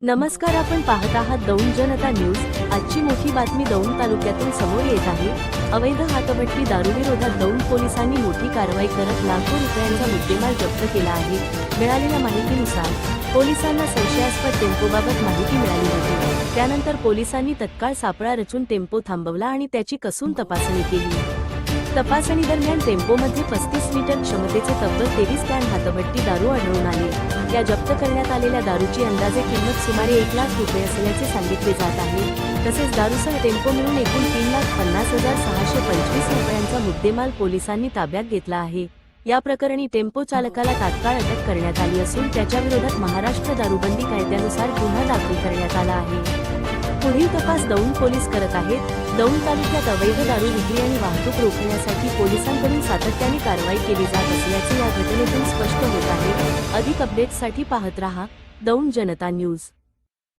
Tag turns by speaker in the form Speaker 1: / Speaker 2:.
Speaker 1: नमस्कार, आपण पाहत आहात दौंड जनता न्यूज। आजची मोठी बातमी दौंड तालुक्यातून समोर येत आहे। अवैध हातभट्टी दारूविरोधात दौंड पोलिसांनी मोठी कारवाई करत लाखो रुपयांचा मुद्देमाल जप्त केला आहे। मिळालेल्या माहितीनुसार पोलिसांना संशयास्पद टेम्पोबाबत माहिती मिळाली होती। त्यानंतर पोलिसांनी तत्काळ सापळा रचून टेम्पो थांबवला आणि त्याची कसून तपासणी केली। तपासणी दरम्यान टेम्पोमध्ये 35 लिटर क्षमतेचे तब्बल 23 कॅन हातभट्टी दारू आढळून आले। या जप्त करण्यात आलेल्या दारूची अंदाजे किंमत सुमारे 1 लाख रुपये असल्याचे सांगितले जात आहे। तसेच दारूसह टेम्पो मिळून एकूण 3,50,625 रुपयांचा मुद्देमाल पोलिसांनी ताब्यात घेतला आहे। या प्रकरणी टेम्पो चालकाला तात्काळ अटक करण्यात आली असून त्याच्याविरोधात महाराष्ट्र दारूबंदी कायद्यानुसार गुन्हा दाखल करण्यात आला आहे। पुढील तपास दौंड पोलीस करत आहेत। दौंड तालुक्यात अवैध दारू विक्री आणि वाहतूक रोखण्यासाठी पोलिसांकडून सातत्याने कारवाई केली जात असल्याचे या घटनेतून स्पष्ट होत आहे। अधिक अपडेट्ससाठी पाहत रहा दौंड जनता न्यूज।